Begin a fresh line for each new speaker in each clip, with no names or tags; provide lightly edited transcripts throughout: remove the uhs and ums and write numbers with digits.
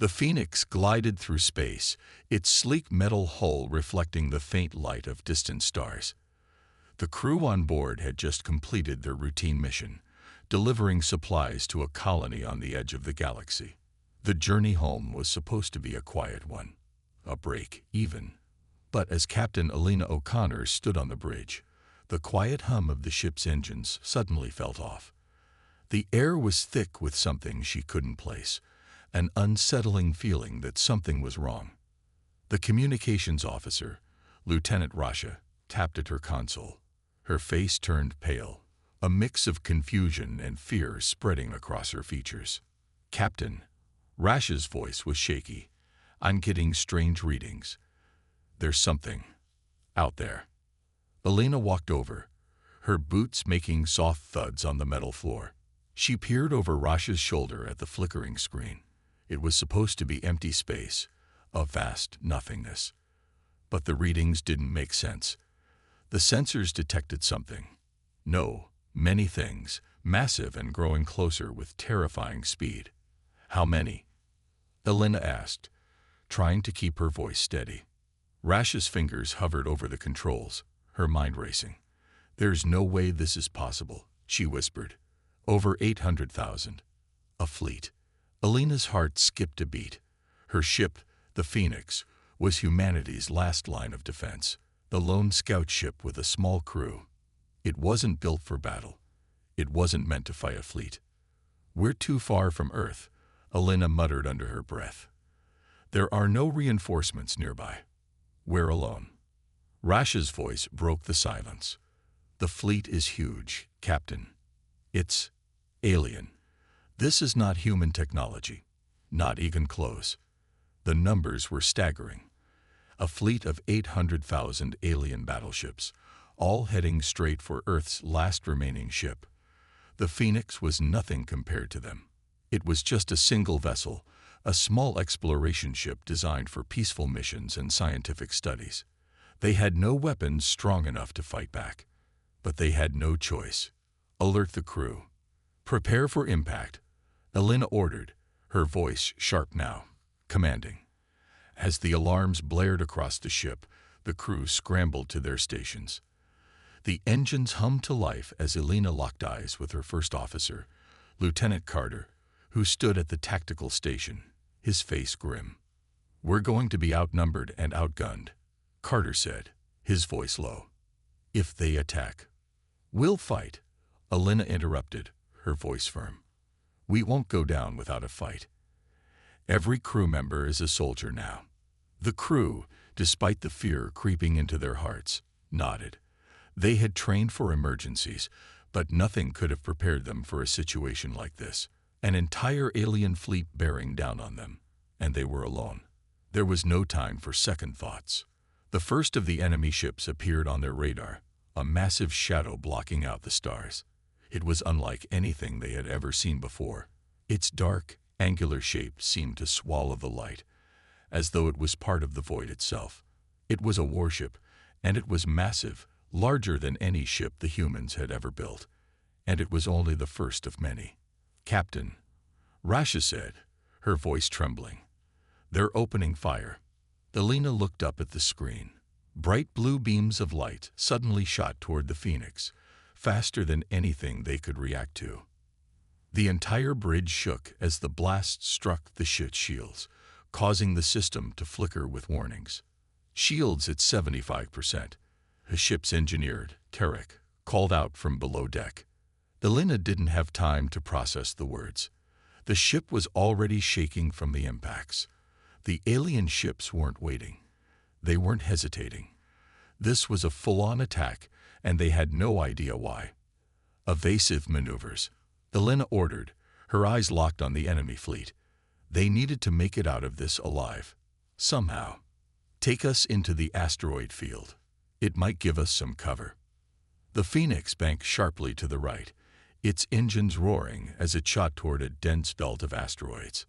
The Phoenix glided through space, its sleek metal hull reflecting the faint light of distant stars. The crew on board had just completed their routine mission, delivering supplies to a colony on the edge of the galaxy. The journey home was supposed to be a quiet one, a break even. But as Captain Elena O'Connor stood on the bridge, the quiet hum of the ship's engines suddenly felt off. The air was thick with something she couldn't place, an unsettling feeling that something was wrong. The communications officer, Lieutenant Rasha, tapped at her console. Her face turned pale, a mix of confusion and fear spreading across her features. "Captain," Rasha's voice was shaky. "I'm getting strange readings. There's something out there." Elena walked over, her boots making soft thuds on the metal floor. She peered over Rasha's shoulder at the flickering screen. It was supposed to be empty space, a vast nothingness. But the readings didn't make sense. The sensors detected something. No, many things, massive and growing closer with terrifying speed. "How many?" Elena asked, trying to keep her voice steady. Rasha's fingers hovered over the controls, her mind racing. "There's no way this is possible," she whispered. "Over 800,000. A fleet." Elena's heart skipped a beat. Her ship, the Phoenix, was humanity's last line of defense, the lone scout ship with a small crew. It wasn't built for battle. It wasn't meant to fight a fleet. "We're too far from Earth," Elena muttered under her breath. "There are no reinforcements nearby. We're alone." Rasha's voice broke the silence. "The fleet is huge, Captain. It's alien. This is not human technology. Not even close." The numbers were staggering. A fleet of 800,000 alien battleships, all heading straight for Earth's last remaining ship. The Phoenix was nothing compared to them. It was just a single vessel, a small exploration ship designed for peaceful missions and scientific studies. They had no weapons strong enough to fight back. But they had no choice. "Alert the crew. Prepare for impact," Elena ordered, her voice sharp now, commanding. As the alarms blared across the ship, the crew scrambled to their stations. The engines hummed to life as Elena locked eyes with her first officer, Lieutenant Carter, who stood at the tactical station, his face grim. "We're going to be outnumbered and outgunned," Carter said, his voice low. "If they attack, we'll fight," Elena interrupted, her voice firm. "We won't go down without a fight." Every crew member is a soldier now. The crew, despite the fear creeping into their hearts, nodded. They had trained for emergencies, but nothing could have prepared them for a situation like this. An entire alien fleet bearing down on them, and they were alone. There was no time for second thoughts. The first of the enemy ships appeared on their radar, a massive shadow blocking out the stars. It was unlike anything they had ever seen before. Its dark, angular shape seemed to swallow the light, as though it was part of the void itself. It was a warship, and it was massive, larger than any ship the humans had ever built. And it was only the first of many. "Captain," Rasha said, her voice trembling. "They're opening fire." Elena looked up at the screen. Bright blue beams of light suddenly shot toward the Phoenix, faster than anything they could react to. The entire bridge shook as the blast struck the ship's shields, causing the system to flicker with warnings. "Shields at 75%. The ship's engineer, Tarek, called out from below deck. Elena didn't have time to process the words. The ship was already shaking from the impacts. The alien ships weren't waiting. They weren't hesitating. This was a full-on attack, and they had no idea why. "Evasive maneuvers," Elena ordered, her eyes locked on the enemy fleet. They needed to make it out of this alive. Somehow. "Take us into the asteroid field. It might give us some cover." The Phoenix banked sharply to the right, its engines roaring as it shot toward a dense belt of asteroids.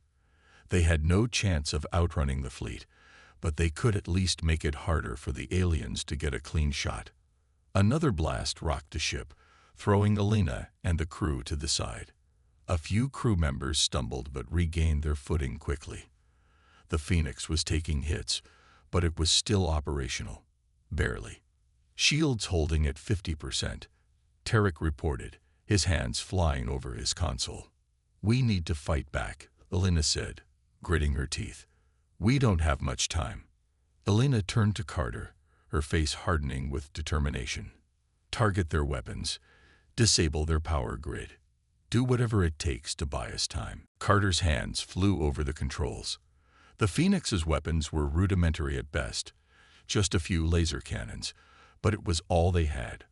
They had no chance of outrunning the fleet, but they could at least make it harder for the aliens to get a clean shot. Another blast rocked the ship, throwing Elena and the crew to the side. A few crew members stumbled but regained their footing quickly. The Phoenix was taking hits, but it was still operational. Barely. Shields holding at 50%. Tarek reported, his hands flying over his console. "We need to fight back," Elena said, gritting her teeth. "We don't have much time." Elena turned to Carter, her face hardening with determination. "Target their weapons. Disable their power grid. Do whatever it takes to buy us time." Carter's hands flew over the controls. The Phoenix's weapons were rudimentary at best, just a few laser cannons, but it was all they had.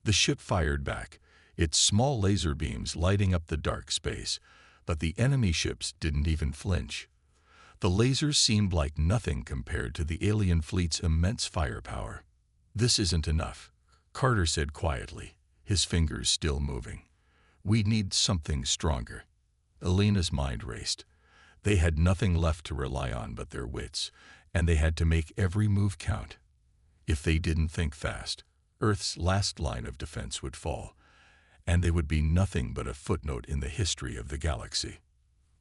The ship fired back, its small laser beams lighting up the dark space, but the enemy ships didn't even flinch. The lasers seemed like nothing compared to the alien fleet's immense firepower. "This isn't enough," Carter said quietly, his fingers still moving. "We need something stronger." Elena's mind raced. They had nothing left to rely on but their wits, and they had to make every move count. If they didn't think fast, Earth's last line of defense would fall, and they would be nothing but a footnote in the history of the galaxy.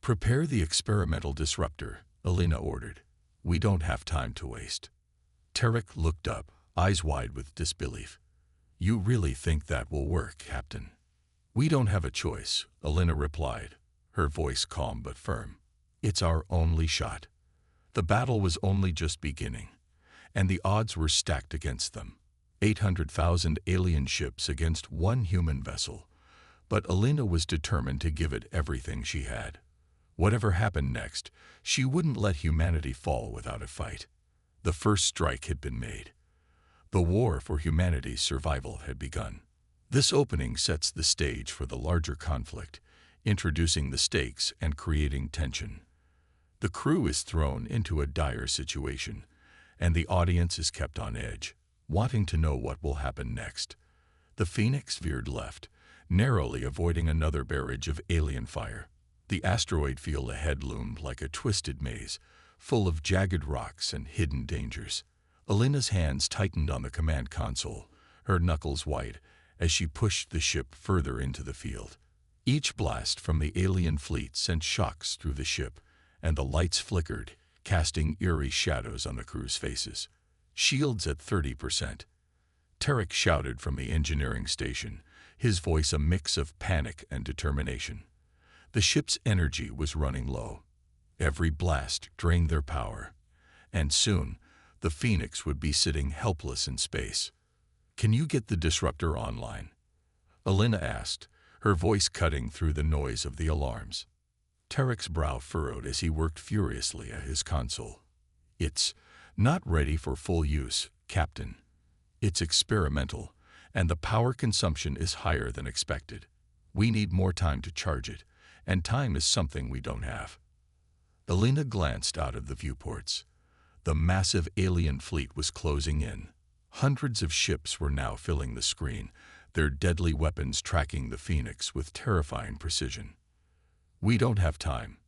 "Prepare the experimental disruptor," Elena ordered. "We don't have time to waste." Tarek looked up, eyes wide with disbelief. "You really think that will work, Captain?" "We don't have a choice," Elena replied, her voice calm but firm. "It's our only shot." The battle was only just beginning, and the odds were stacked against them. 800,000 alien ships against one human vessel. But Elena was determined to give it everything she had. Whatever happened next, she wouldn't let humanity fall without a fight. The first strike had been made. The war for humanity's survival had begun. This opening sets the stage for the larger conflict, introducing the stakes and creating tension. The crew is thrown into a dire situation, and the audience is kept on edge, wanting to know what will happen next. The Phoenix veered left, narrowly avoiding another barrage of alien fire. The asteroid field ahead loomed like a twisted maze, full of jagged rocks and hidden dangers. Elena's hands tightened on the command console, her knuckles white, as she pushed the ship further into the field. Each blast from the alien fleet sent shocks through the ship, and the lights flickered, casting eerie shadows on the crew's faces. "Shields at 30%. Tarek shouted from the engineering station, his voice a mix of panic and determination. The ship's energy was running low. Every blast drained their power, and soon the Phoenix would be sitting helpless in space. "Can you get the disruptor online?" Elena asked, her voice cutting through the noise of the alarms. Tarek's brow furrowed as he worked furiously at his console. "It's not ready for full use, Captain. It's experimental, and the power consumption is higher than expected. We need more time to charge it, and time is something we don't have." Elena glanced out of the viewports. The massive alien fleet was closing in. Hundreds of ships were now filling the screen, their deadly weapons tracking the Phoenix with terrifying precision. "We don't have time,"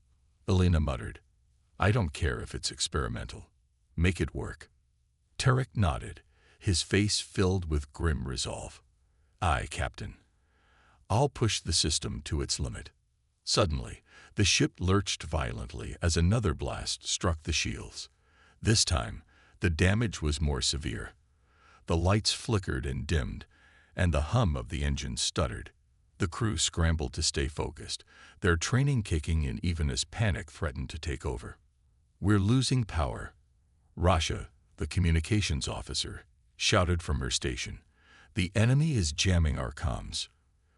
Elena muttered. "I don't care if it's experimental. Make it work." Tarek nodded, his face filled with grim resolve. "Aye, Captain. I'll push the system to its limit." Suddenly, the ship lurched violently as another blast struck the shields. This time, the damage was more severe. The lights flickered and dimmed, and the hum of the engine stuttered. The crew scrambled to stay focused, their training kicking in even as panic threatened to take over. "We're losing power," Rasha, the communications officer, shouted from her station. "The enemy is jamming our comms.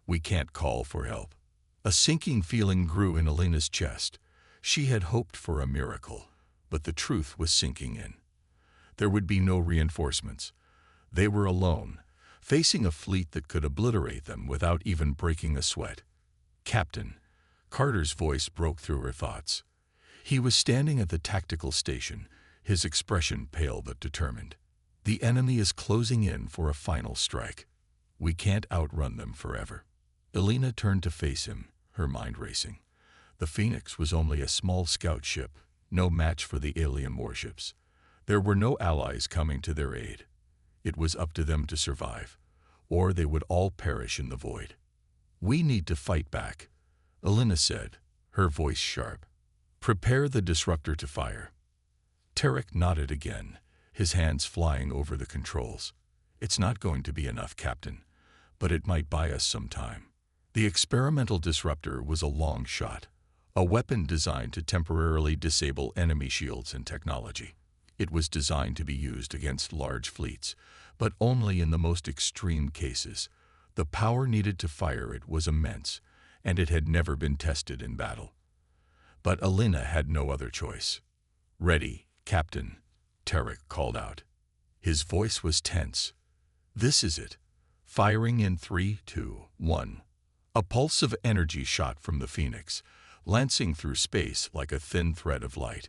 We can't call for help." A sinking feeling grew in Elena's chest. She had hoped for a miracle, but the truth was sinking in. There would be no reinforcements. They were alone, facing a fleet that could obliterate them without even breaking a sweat. "Captain," Carter's voice broke through her thoughts. He was standing at the tactical station, his expression pale but determined. "The enemy is closing in for a final strike. We can't outrun them forever." Elena turned to face him, her mind racing. The Phoenix was only a small scout ship, no match for the alien warships. There were no allies coming to their aid. It was up to them to survive, or they would all perish in the void. "We need to fight back," Elena said, her voice sharp. "Prepare the disruptor to fire." Tarek nodded again, his hands flying over the controls. It's not going to be enough, Captain, but it might buy us some time. The experimental disruptor was a long shot, a weapon designed to temporarily disable enemy shields and technology. It was designed to be used against large fleets, but only in the most extreme cases. The power needed to fire it was immense, and it had never been tested in battle. But Alina had no other choice. "Ready, Captain," Tarek called out. His voice was tense. "This is it. Firing in 3, 2, 1. A pulse of energy shot from the Phoenix, lancing through space like a thin thread of light.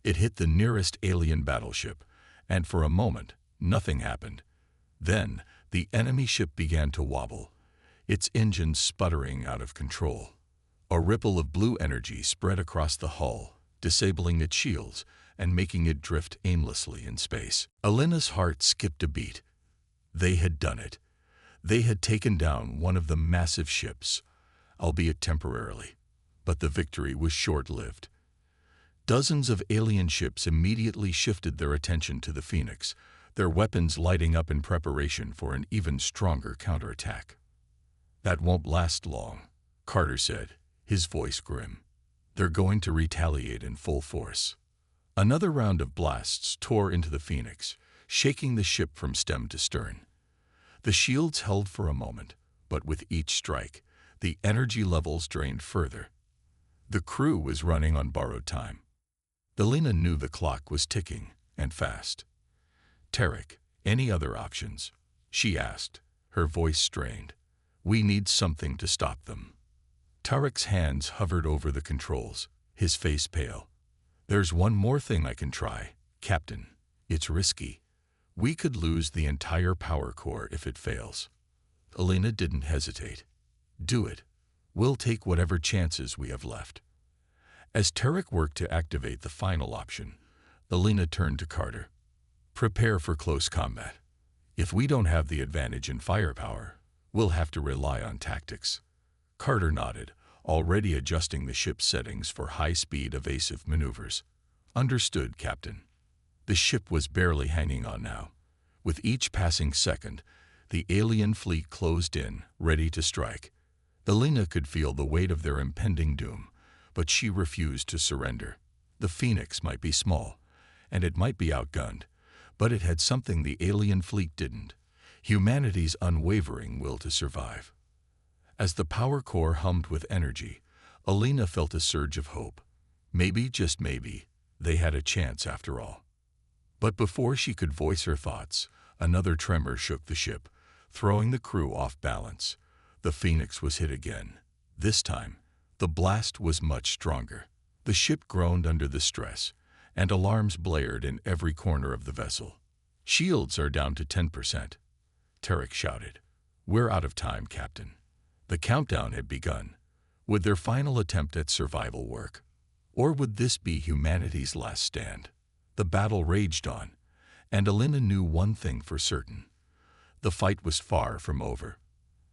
It hit the nearest alien battleship, and for a moment, nothing happened. Then, the enemy ship began to wobble, its engines sputtering out of control. A ripple of blue energy spread across the hull, disabling its shields and making it drift aimlessly in space. Alina's heart skipped a beat. They had done it. They had taken down one of the massive ships, albeit temporarily, but the victory was short-lived. Dozens of alien ships immediately shifted their attention to the Phoenix, their weapons lighting up in preparation for an even stronger counterattack. "That won't last long," Carter said, his voice grim. "They're going to retaliate in full force." Another round of blasts tore into the Phoenix, shaking the ship from stem to stern. The shields held for a moment, but with each strike, the energy levels drained further. The crew was running on borrowed time. Alina knew the clock was ticking, and fast. "Tarek, any other options?" she asked, her voice strained. "We need something to stop them." Tarek's hands hovered over the controls, his face pale. "There's one more thing I can try, Captain. It's risky. We could lose the entire power core if it fails." Alina didn't hesitate. "Do it. We'll take whatever chances we have left." As Tarek worked to activate the final option, Alina turned to Carter. "Prepare for close combat. If we don't have the advantage in firepower, we'll have to rely on tactics." Carter nodded, already adjusting the ship's settings for high-speed evasive maneuvers. "Understood, Captain." The ship was barely hanging on now. With each passing second, the alien fleet closed in, ready to strike. Alina could feel the weight of their impending doom, but she refused to surrender. The Phoenix might be small, and it might be outgunned, but it had something the alien fleet didn't: humanity's unwavering will to survive. As the power core hummed with energy, Alina felt a surge of hope. Maybe, just maybe, they had a chance after all. But before she could voice her thoughts, another tremor shook the ship, throwing the crew off balance. The Phoenix was hit again. This time, the blast was much stronger. The ship groaned under the stress, and alarms blared in every corner of the vessel. "Shields are down to 10%. Tarek shouted. "We're out of time, Captain." The countdown had begun. Would their final attempt at survival work? Or would this be humanity's last stand? The battle raged on, and Alina knew one thing for certain. The fight was far from over.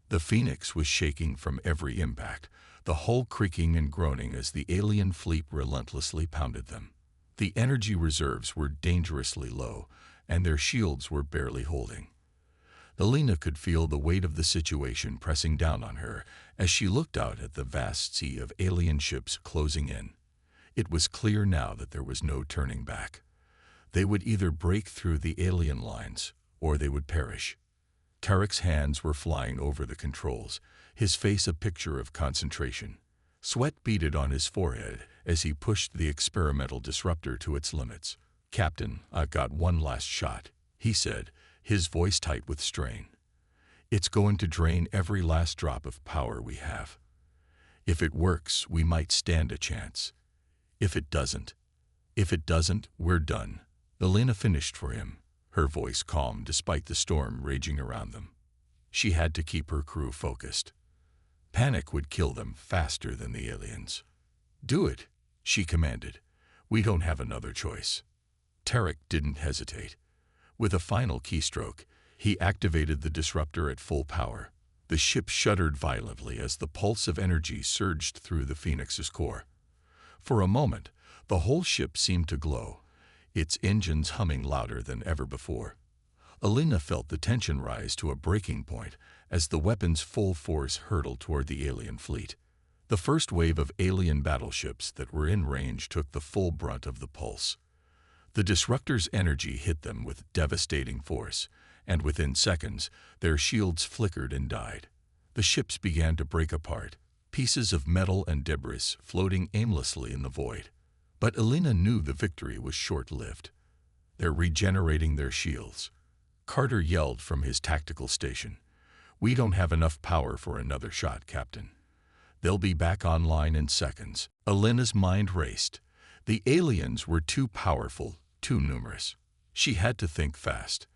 The Phoenix was shaking from every impact, the hull creaking and groaning as the alien fleet relentlessly pounded them. The energy reserves were dangerously low, and their shields were barely holding. Alina could feel the weight of the situation pressing down on her as she looked out at the vast sea of alien ships closing in. It was clear now that there was no turning back. They would either break through the alien lines, or they would perish. Tarek's hands were flying over the controls, his face a picture of concentration. Sweat beaded on his forehead as he pushed the experimental disruptor to its limits. "Captain, I've got one last shot," he said, his voice tight with strain. "It's going to drain every last drop of power we have. If it works, we might stand a chance. If it doesn't, we're done." Alina finished for him, her voice calm despite the storm raging around them. She had to keep her crew focused. Panic would kill them faster than the aliens. "Do it," she commanded. "We don't have another choice." Tarek didn't hesitate. With a final keystroke, he activated the disruptor at full power. The ship shuddered violently as the pulse of energy surged through the Phoenix's core. For a moment, the whole ship seemed to glow, its engines humming louder than ever before. Alina felt the tension rise to a breaking point as the weapon's full force hurtled toward the alien fleet. The first wave of alien battleships that were in range took the full brunt of the pulse. The disruptor's energy hit them with devastating force, and within seconds, their shields flickered and died. The ships began to break apart, pieces of metal and debris floating aimlessly in the void. But Alina knew the victory was short-lived. "They're regenerating their shields," Carter yelled from his tactical station. "We don't have enough power for another shot, Captain. They'll be back online in seconds." Alina's mind raced. The aliens were too powerful, too numerous. She had to think fast.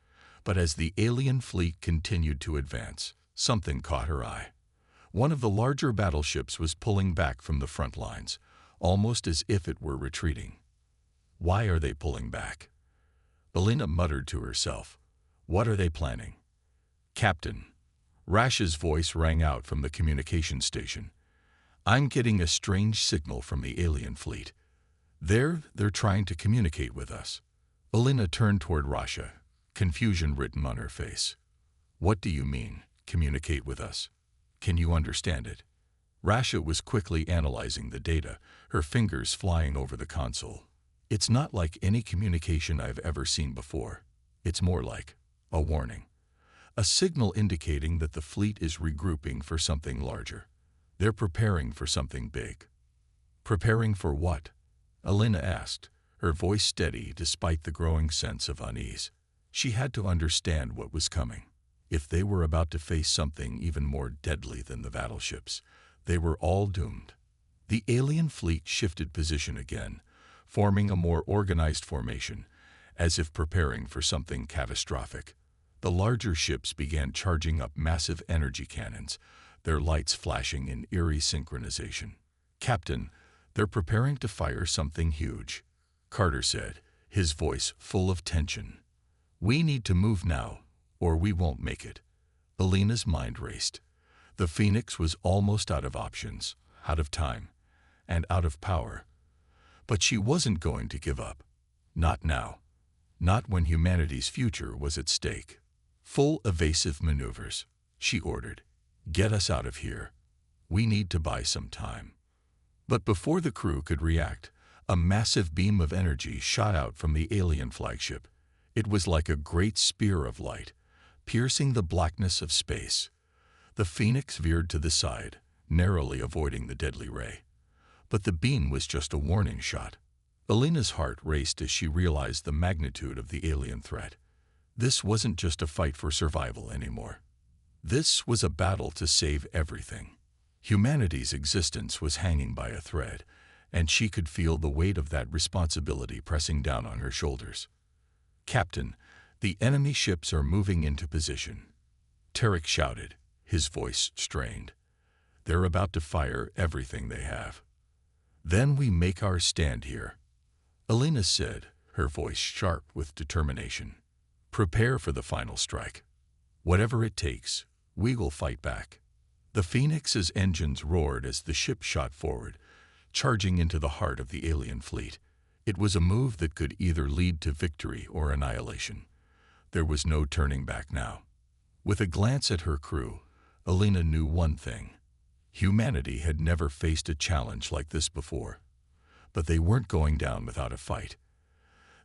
But as the alien fleet continued to advance, something caught her eye. One of the larger battleships was pulling back from the front lines, almost as if it were retreating. "Why are they pulling back?" Alina muttered to herself. "What are they planning?" "Captain," Rash's voice rang out from the communication station. "I'm getting a strange signal from the alien fleet. They're trying to communicate with us." Alina turned toward Rasha, confusion written on her face. "What do you mean, communicate with us? Can you understand it?" Rasha was quickly analyzing the data, her fingers flying over the console. "It's not like any communication I've ever seen before. It's more like a warning. A signal indicating that the fleet is regrouping for something larger. They're preparing for something big." "Preparing for what?" Alina asked, her voice steady despite the growing sense of unease. She had to understand what was coming. If they were about to face something even more deadly than the battleships, they were all doomed. The alien fleet shifted position again, forming a more organized formation, as if preparing for something catastrophic. The larger ships began charging up massive energy cannons, their lights flashing in eerie synchronization. "Captain, they're preparing to fire something huge," Carter said, his voice full of tension. "We need to move now, or we won't make it." Alina's mind raced. The Phoenix was almost out of options, out of time, and out of power. But she wasn't going to give up. Not now. Not when humanity's future was at stake. "Full evasive maneuvers," she ordered. "Get us out of here. We need to buy some time." But before the crew could react, a massive beam of energy shot out from the alien flagship. It was like a great spear of light, piercing the blackness of space. The Phoenix veered to the side, narrowly avoiding the deadly ray. But the beam was just a warning shot. Alina's heart raced as she realized the magnitude of the alien threat. This wasn't just a fight for survival anymore. This was a battle to save everything. Humanity's existence was hanging by a thread, and she could feel the weight of that responsibility pressing down on her shoulders. "Captain, the enemy ships are moving into position," Tarek shouted, his voice strained. "They're about to fire everything they have. Then we make our stand here," Alina said, her voice sharp with determination. "Prepare for the final strike. Whatever it takes, we will fight back." The Phoenix's engines roared as the ship shot forward, charging into the heart of the alien fleet. It was a move that could either lead to victory or annihilation. There was no turning back now. With a glance at her crew, Alina knew one thing. Humanity had never faced a challenge like this before. But they weren't going down without a fight.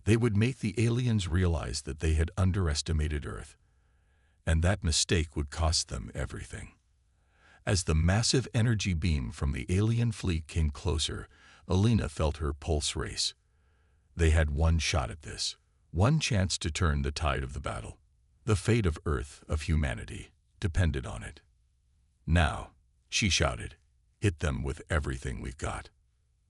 They would make the aliens realize that they had underestimated Earth, and that mistake would cost them everything. As the massive energy beam from the alien fleet came closer, Alina felt her pulse race. They had one shot at this, one chance to turn the tide of the battle. The fate of Earth, of humanity, depended on it. "Now," she shouted, "hit them with everything we've got."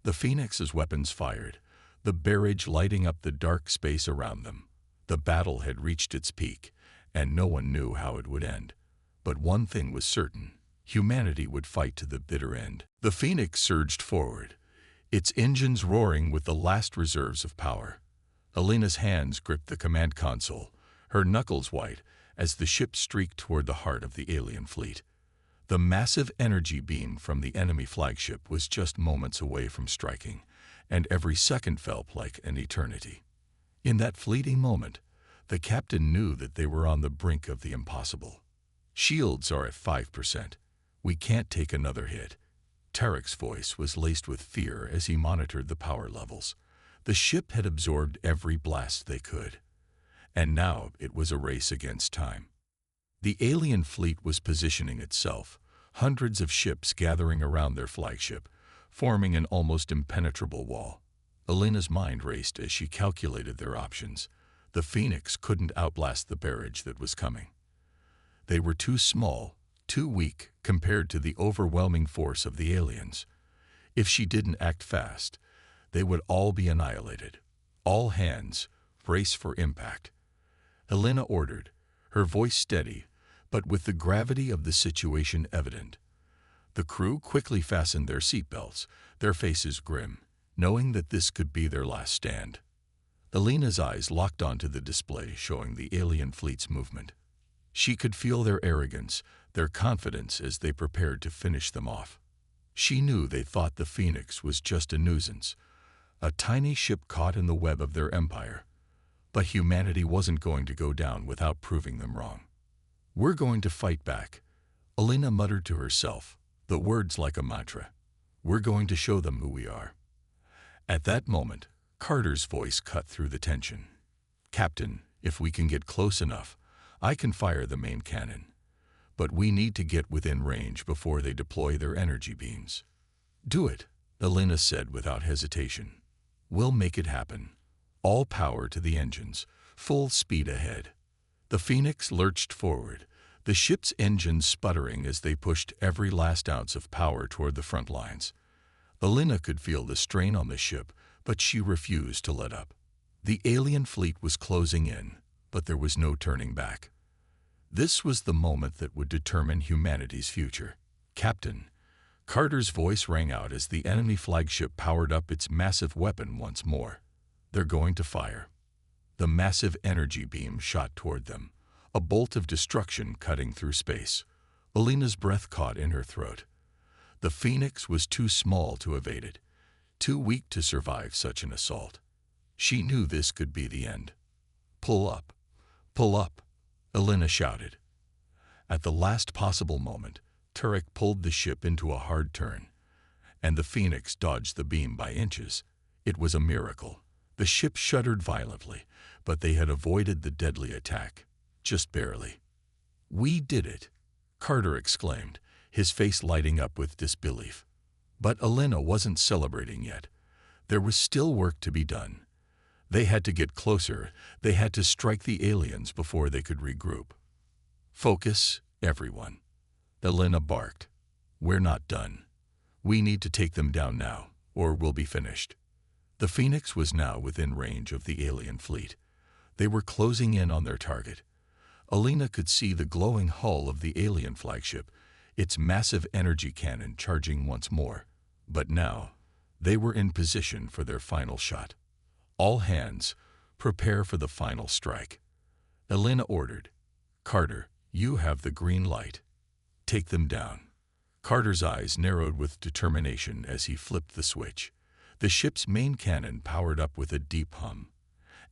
The Phoenix's weapons fired, the barrage lighting up the dark space around them. The battle had reached its peak, and no one knew how it would end. But one thing was certain. Humanity would fight to the bitter end. The Phoenix surged forward, its engines roaring with the last reserves of power. Alina's hands gripped the command console, her knuckles white, as the ship streaked toward the heart of the alien fleet. The massive energy beam from the enemy flagship was just moments away from striking, and every second felt like an eternity. In that fleeting moment, the captain knew that they were on the brink of the impossible. "Shields are at 5%. We can't take another hit." Tarek's voice was laced with fear as he monitored the power levels. The ship had absorbed every blast they could, and now it was a race against time. The alien fleet was positioning itself, hundreds of ships gathering around their flagship, forming an almost impenetrable wall. Elena's mind raced as she calculated their options. The Phoenix couldn't outblast the barrage that was coming. They were too small, too weak compared to the overwhelming force of the aliens. If she didn't act fast, they would all be annihilated. "All hands, brace for impact," Elena ordered, her voice steady, but with the gravity of the situation evident. The crew quickly fastened their seatbelts, their faces grim, knowing that this could be their last stand. Elena's eyes locked onto the display showing the alien fleet's movement. She could feel their arrogance, their confidence as they prepared to finish them off. She knew they thought the Phoenix was just a nuisance, a tiny ship caught in the web of their empire. But humanity wasn't going to go down without proving them wrong. "We're going to fight back," Elena muttered to herself, the words like a mantra. "We're going to show them who we are." At that moment, Carter's voice cut through the tension. "Captain, if we can get close enough, I can fire the main cannon. But we need to get within range before they deploy their energy beams." "Do it," Elena said without hesitation. "We'll make it happen. All power to the engines, full speed ahead." The Phoenix lurched forward, the ship's engines sputtering as they pushed every last ounce of power toward the front lines. Elena could feel the strain on the ship, but she refused to let up. The alien fleet was closing in, but there was no turning back. This was the moment that would determine humanity's future. "Captain," Carter's voice rang out as the enemy flagship powered up its massive weapon once more. "They're going to fire." The massive energy beam shot toward them, a bolt of destruction cutting through space. Elena's breath caught in her throat. The Phoenix was too small to evade it, too weak to survive such an assault. She knew this could be the end. "Pull up! Pull up!" Elena shouted. At the last possible moment, Turek pulled the ship into a hard turn, and the Phoenix dodged the beam by inches. It was a miracle. The ship shuddered violently, but they had avoided the deadly attack, just barely. "We did it!" Carter exclaimed, his face lighting up with disbelief. But Elena wasn't celebrating yet. There was still work to be done. They had to get closer. They had to strike the aliens before they could regroup. "Focus, everyone," Elena barked. "We're not done. We need to take them down now, or we'll be finished." The Phoenix was now within range of the alien fleet. They were closing in on their target. Elena could see the glowing hull of the alien flagship, its massive energy cannon charging once more. But now, they were in position for their final shot. "All hands, prepare for the final strike," Elena ordered. "Carter, you have the green light. Take them down." Carter's eyes narrowed with determination as he flipped the switch. The ship's main cannon powered up with a deep hum.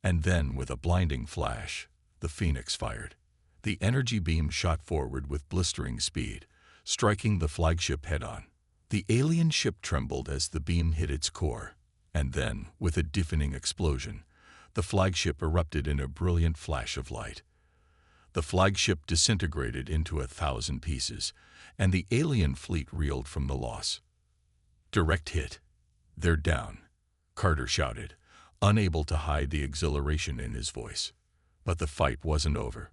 And then, with a blinding flash, the Phoenix fired. The energy beam shot forward with blistering speed, striking the flagship head-on. The alien ship trembled as the beam hit its core, and then, with a deafening explosion, the flagship erupted in a brilliant flash of light. The flagship disintegrated into 1,000 pieces, and the alien fleet reeled from the loss. "Direct hit. They're down," Carter shouted, unable to hide the exhilaration in his voice. But the fight wasn't over.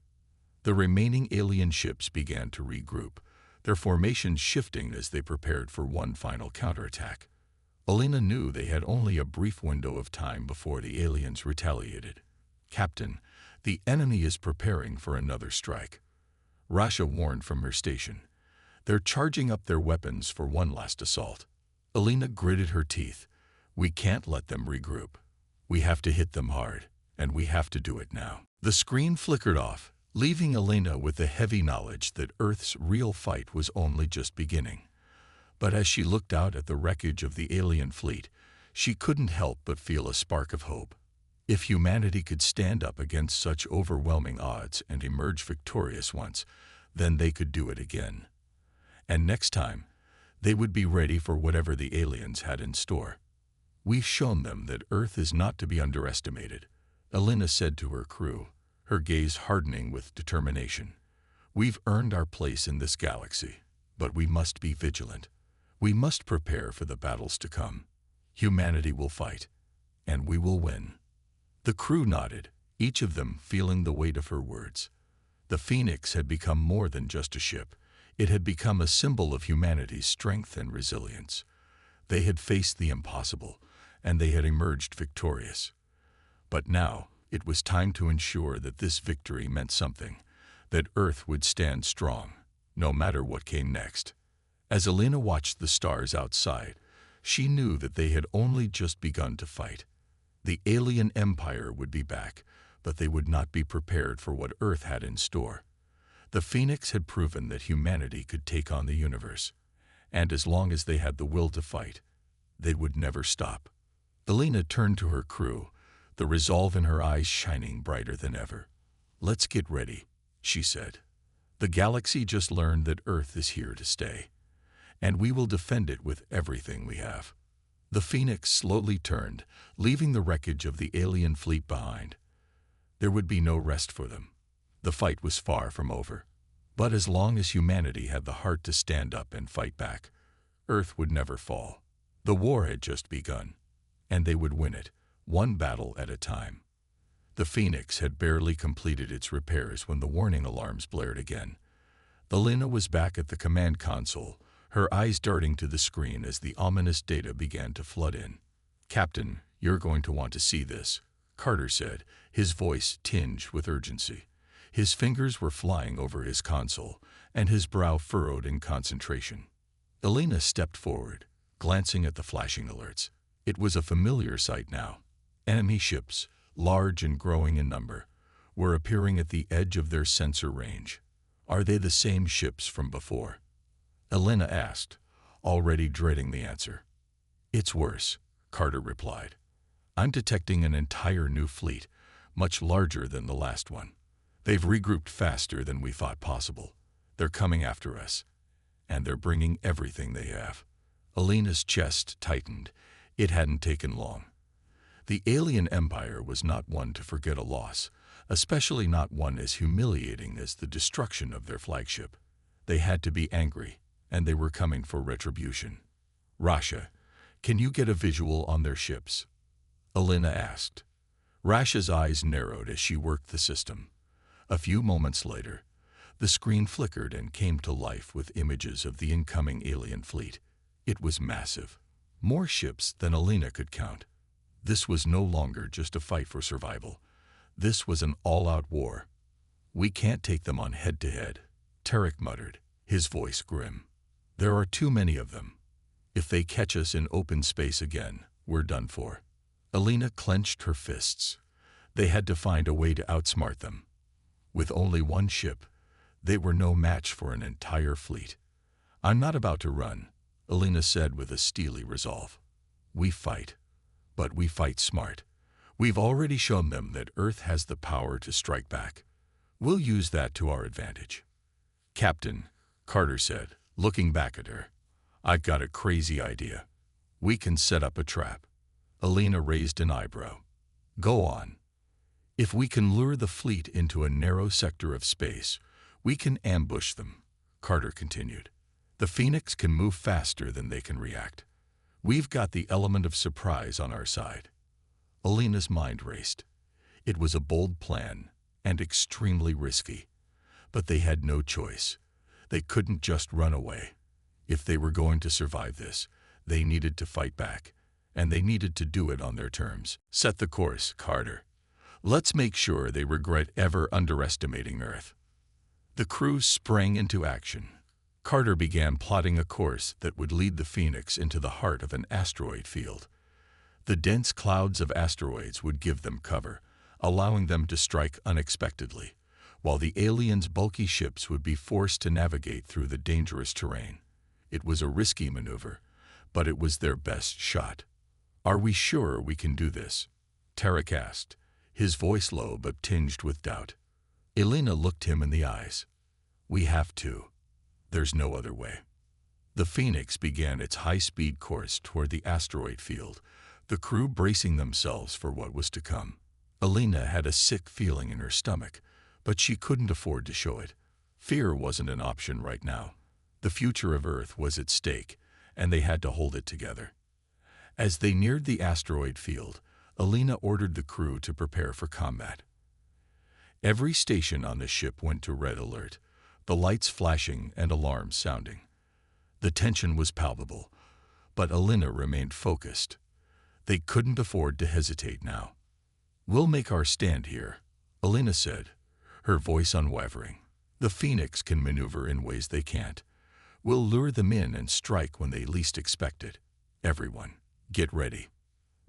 The remaining alien ships began to regroup, their formations shifting as they prepared for one final counterattack. Elena knew they had only a brief window of time before the aliens retaliated. "Captain, the enemy is preparing for another strike," Rasha warned from her station. "They're charging up their weapons for one last assault." Elena gritted her teeth. "We can't let them regroup. We have to hit them hard, and we have to do it now." The screen flickered off, leaving Elena with the heavy knowledge that Earth's real fight was only just beginning. But as she looked out at the wreckage of the alien fleet, she couldn't help but feel a spark of hope. If humanity could stand up against such overwhelming odds and emerge victorious once, then they could do it again. And next time, they would be ready for whatever the aliens had in store. We've shown them that Earth is not to be underestimated, Elena said to her crew, her gaze hardening with determination. We've earned our place in this galaxy, but we must be vigilant. We must prepare for the battles to come. Humanity will fight, and we will win. The crew nodded, each of them feeling the weight of her words. The Phoenix had become more than just a ship. It had become a symbol of humanity's strength and resilience. They had faced the impossible, and they had emerged victorious. But now, it was time to ensure that this victory meant something, that Earth would stand strong, no matter what came next. As Elena watched the stars outside, she knew that they had only just begun to fight. The alien empire would be back, but they would not be prepared for what Earth had in store. The Phoenix had proven that humanity could take on the universe, and as long as they had the will to fight, they would never stop. Elena turned to her crew, the resolve in her eyes shining brighter than ever. "Let's get ready," she said. "The galaxy just learned that Earth is here to stay, and we will defend it with everything we have." The Phoenix slowly turned, leaving the wreckage of the alien fleet behind. There would be no rest for them. The fight was far from over. But as long as humanity had the heart to stand up and fight back, Earth would never fall. The war had just begun, and they would win it, one battle at a time. The Phoenix had barely completed its repairs when the warning alarms blared again. Elena was back at the command console, her eyes darting to the screen as the ominous data began to flood in. "Captain, you're going to want to see this," Carter said, his voice tinged with urgency. His fingers were flying over his console, and his brow furrowed in concentration. Elena stepped forward, glancing at the flashing alerts. It was a familiar sight now. Enemy ships, large and growing in number, were appearing at the edge of their sensor range. "Are they the same ships from before?" Elena asked, already dreading the answer. "It's worse," Carter replied. "I'm detecting an entire new fleet, much larger than the last one. They've regrouped faster than we thought possible. They're coming after us, and they're bringing everything they have." Elena's chest tightened. It hadn't taken long. The alien empire was not one to forget a loss, especially not one as humiliating as the destruction of their flagship. They had to be angry, and they were coming for retribution. "Rasha, can you get a visual on their ships?" Elena asked. Rasha's eyes narrowed as she worked the system. A few moments later, the screen flickered and came to life with images of the incoming alien fleet. It was massive. More ships than Elena could count. This was no longer just a fight for survival. This was an all-out war. "We can't take them on head-to-head," Tarek muttered, his voice grim. "There are too many of them. If they catch us in open space again, we're done for." Elena clenched her fists. They had to find a way to outsmart them. With only one ship, they were no match for an entire fleet. "I'm not about to run," Elena said with a steely resolve. "We fight, but we fight smart. We've already shown them that Earth has the power to strike back. We'll use that to our advantage." "Captain," Carter said, looking back at her, "I've got a crazy idea. We can set up a trap." Elena raised an eyebrow. "Go on." "If we can lure the fleet into a narrow sector of space, we can ambush them," Carter continued. "The Phoenix can move faster than they can react. We've got the element of surprise on our side." Elena's mind raced. It was a bold plan and extremely risky, but they had no choice. They couldn't just run away. If they were going to survive this, they needed to fight back, and they needed to do it on their terms. "Set the course, Carter. Let's make sure they regret ever underestimating Earth." The crew sprang into action. Carter began plotting a course that would lead the Phoenix into the heart of an asteroid field. The dense clouds of asteroids would give them cover, allowing them to strike unexpectedly, while the aliens' bulky ships would be forced to navigate through the dangerous terrain. It was a risky maneuver, but it was their best shot. "Are we sure we can do this?" Tarek asked, his voice low but tinged with doubt. Elena looked him in the eyes. "We have to. There's no other way." The Phoenix began its high-speed course toward the asteroid field, the crew bracing themselves for what was to come. Elena had a sick feeling in her stomach, but she couldn't afford to show it. Fear wasn't an option right now. The future of Earth was at stake, and they had to hold it together. As they neared the asteroid field, Elena ordered the crew to prepare for combat. Every station on the ship went to red alert, the lights flashing and alarms sounding. The tension was palpable, but Elena remained focused. They couldn't afford to hesitate now. "We'll make our stand here," Elena said, her voice unwavering. "The Phoenix can maneuver in ways they can't. We'll lure them in and strike when they least expect it. Everyone, get ready."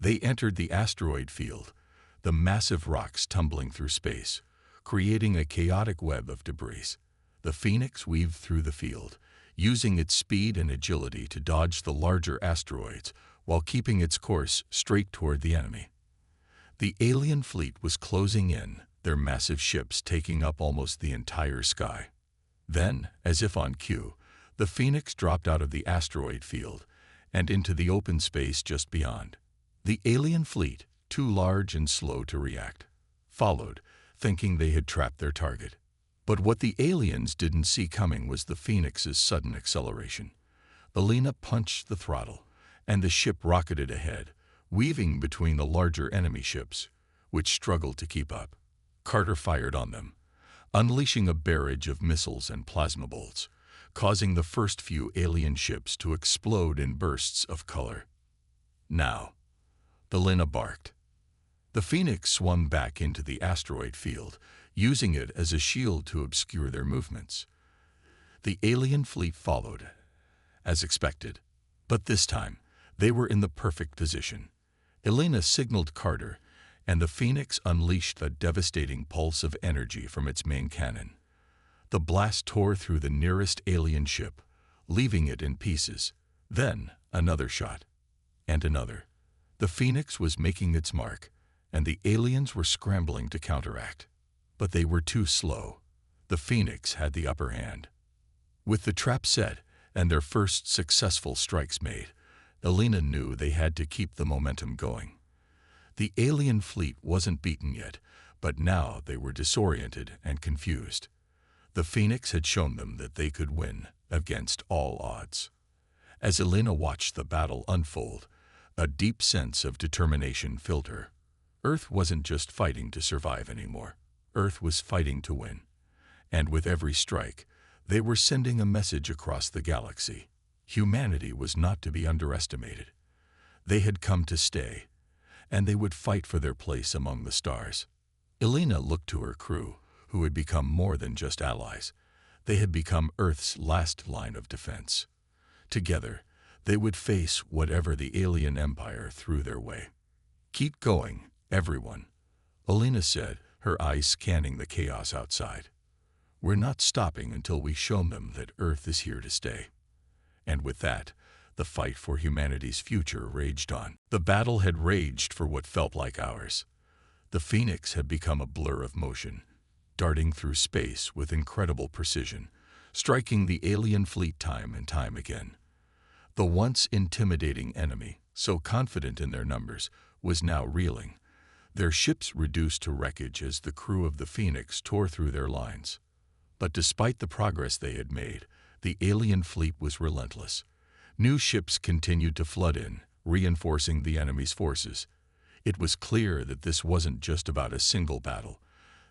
They entered the asteroid field, the massive rocks tumbling through space, creating a chaotic web of debris. The Phoenix weaved through the field, using its speed and agility to dodge the larger asteroids while keeping its course straight toward the enemy. The alien fleet was closing in, their massive ships taking up almost the entire sky. Then, as if on cue, the Phoenix dropped out of the asteroid field and into the open space just beyond. The alien fleet, too large and slow to react, followed, thinking they had trapped their target. But what the aliens didn't see coming was the Phoenix's sudden acceleration. Elena punched the throttle, and the ship rocketed ahead, weaving between the larger enemy ships, which struggled to keep up. Carter fired on them, unleashing a barrage of missiles and plasma bolts, causing the first few alien ships to explode in bursts of color. "Now," Elena barked. The Phoenix swung back into the asteroid field, using it as a shield to obscure their movements. The alien fleet followed, as expected, but this time they were in the perfect position. Elena signaled Carter, and the Phoenix unleashed a devastating pulse of energy from its main cannon. The blast tore through the nearest alien ship, leaving it in pieces. Then another shot, and another. The Phoenix was making its mark, and the aliens were scrambling to counteract. But they were too slow. The Phoenix had the upper hand. With the trap set and their first successful strikes made, Elena knew they had to keep the momentum going. The alien fleet wasn't beaten yet, but now they were disoriented and confused. The Phoenix had shown them that they could win against all odds. As Elena watched the battle unfold, a deep sense of determination filled her. Earth wasn't just fighting to survive anymore. Earth was fighting to win. And with every strike, they were sending a message across the galaxy. Humanity was not to be underestimated. They had come to stay, and they would fight for their place among the stars. Elena looked to her crew, who had become more than just allies. They had become Earth's last line of defense. Together, they would face whatever the alien empire threw their way. "Keep going, everyone," Elena said, her eyes scanning the chaos outside. "We're not stopping until we've shown them that Earth is here to stay." And with that, the fight for humanity's future raged on. The battle had raged for what felt like hours. The Phoenix had become a blur of motion, darting through space with incredible precision, striking the alien fleet time and time again. The once intimidating enemy, so confident in their numbers, was now reeling, their ships reduced to wreckage as the crew of the Phoenix tore through their lines. But despite the progress they had made, the alien fleet was relentless. New ships continued to flood in, reinforcing the enemy's forces. It was clear that this wasn't just about a single battle.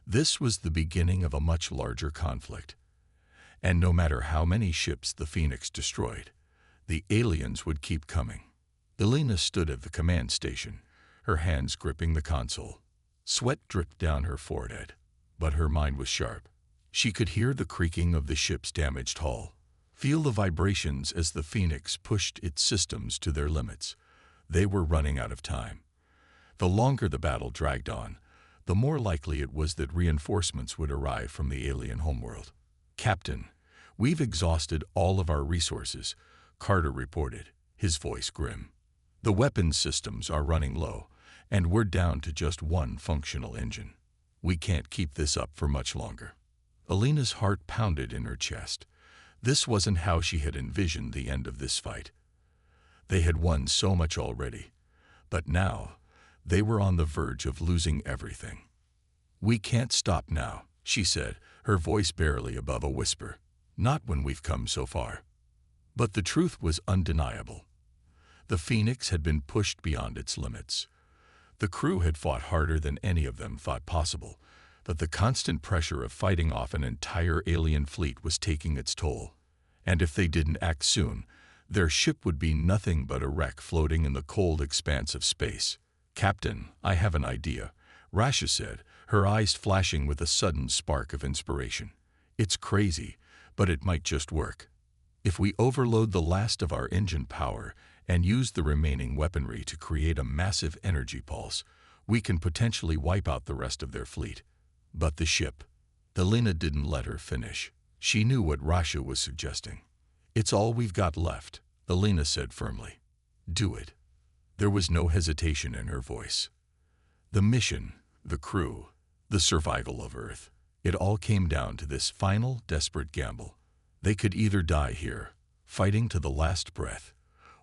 This was the beginning of a much larger conflict. And no matter how many ships the Phoenix destroyed, the aliens would keep coming. Elena stood at the command station, her hands gripping the console. Sweat dripped down her forehead, but her mind was sharp. She could hear the creaking of the ship's damaged hull, feel the vibrations as the Phoenix pushed its systems to their limits. They were running out of time. The longer the battle dragged on, the more likely it was that reinforcements would arrive from the alien homeworld. "Captain, we've exhausted all of our resources," Carter reported, his voice grim. "The weapons systems are running low, and we're down to just one functional engine. We can't keep this up for much longer." Alina's heart pounded in her chest. This wasn't how she had envisioned the end of this fight. They had won so much already, but now they were on the verge of losing everything. "We can't stop now," she said, her voice barely above a whisper. "Not when we've come so far." But the truth was undeniable. The Phoenix had been pushed beyond its limits. The crew had fought harder than any of them thought possible, but the constant pressure of fighting off an entire alien fleet was taking its toll. And if they didn't act soon, their ship would be nothing but a wreck floating in the cold expanse of space. "Captain, I have an idea," Rasha said, her eyes flashing with a sudden spark of inspiration. "It's crazy, but it might just work. If we overload the last of our engine power and use the remaining weaponry to create a massive energy pulse, we can potentially wipe out the rest of their fleet." But the ship. Alina didn't let her finish. She knew what Rasha was suggesting. "It's all we've got left," Alina said firmly. "Do it." There was no hesitation in her voice. The mission, the crew, the survival of Earth, it all came down to this final, desperate gamble. They could either die here, fighting to the last breath,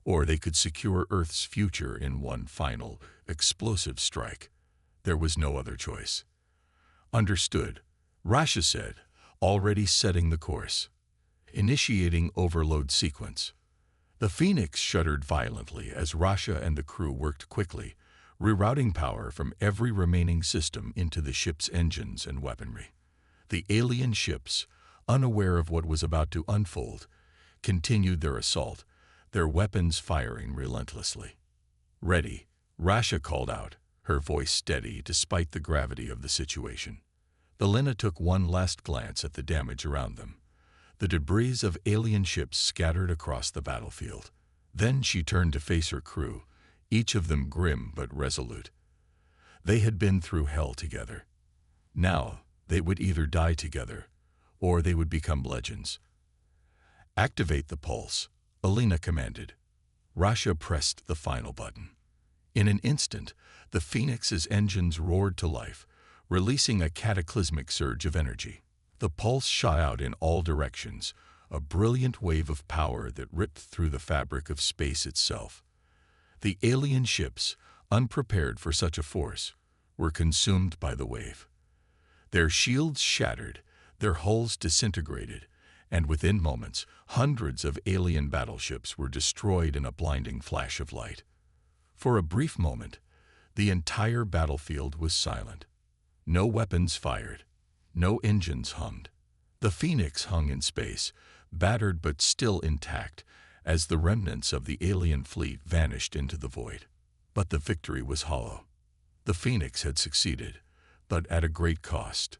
or they could secure Earth's future in one final, explosive strike. There was no other choice. "Understood," Rasha said, already setting the course. Initiating overload sequence. The Phoenix shuddered violently as Rasha and the crew worked quickly, rerouting power from every remaining system into the ship's engines and weaponry. The alien ships, unaware of what was about to unfold, continued their assault, their weapons firing relentlessly. "Ready," Rasha called out, her voice steady despite the gravity of the situation. Alina took one last glance at the damage around them, the debris of alien ships scattered across the battlefield. Then she turned to face her crew, each of them grim but resolute. They had been through hell together. Now they would either die together, or they would become legends. "Activate the pulse," Alina commanded. Rasha pressed the final button. In an instant, the Phoenix's engines roared to life, releasing a cataclysmic surge of energy. The pulse shot out in all directions, a brilliant wave of power that ripped through the fabric of space itself. The alien ships, unprepared for such a force, were consumed by the wave. Their shields shattered, their hulls disintegrated, and within moments, hundreds of alien battleships were destroyed in a blinding flash of light. For a brief moment, the entire battlefield was silent. No weapons fired, no engines hummed. The Phoenix hung in space, battered but still intact, as the remnants of the alien fleet vanished into the void. But the victory was hollow. The Phoenix had succeeded, but at a great cost.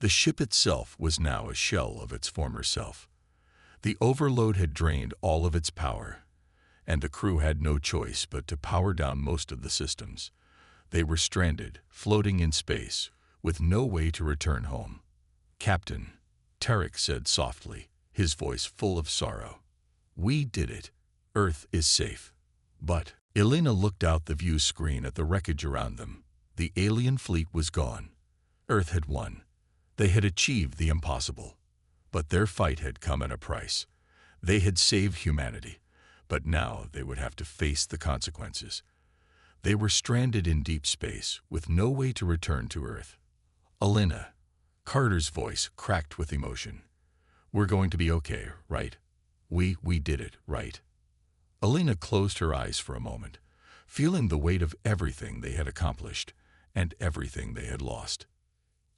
The ship itself was now a shell of its former self. The overload had drained all of its power, and the crew had no choice but to power down most of the systems. They were stranded, floating in space, with no way to return home. "Captain," Tarek said softly, his voice full of sorrow. "We did it. Earth is safe." But Elena looked out the view screen at the wreckage around them. The alien fleet was gone. Earth had won. They had achieved the impossible. But their fight had come at a price. They had saved humanity, but now they would have to face the consequences. They were stranded in deep space, with no way to return to Earth. "Elena," Carter's voice cracked with emotion. "We're going to be okay, right? We did it, right?" Elena closed her eyes for a moment, feeling the weight of everything they had accomplished and everything they had lost.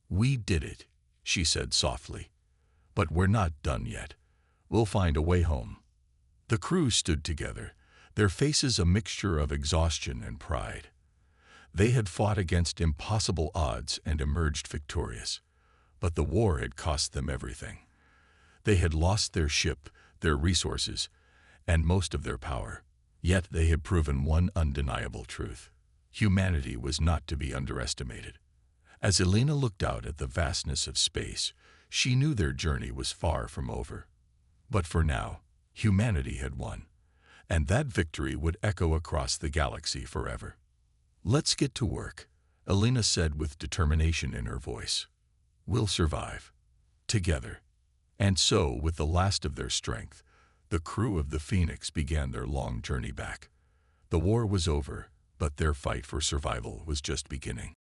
"We did it," she said softly. "But we're not done yet. We'll find a way home." The crew stood together, their faces a mixture of exhaustion and pride. They had fought against impossible odds and emerged victorious, but the war had cost them everything. They had lost their ship, their resources, and most of their power. Yet they had proven one undeniable truth. Humanity was not to be underestimated. As Elena looked out at the vastness of space, she knew their journey was far from over. But for now, humanity had won, and that victory would echo across the galaxy forever. "Let's get to work," Elena said with determination in her voice. "We'll survive. Together." And so, with the last of their strength, the crew of the Phoenix began their long journey back. The war was over, but their fight for survival was just beginning.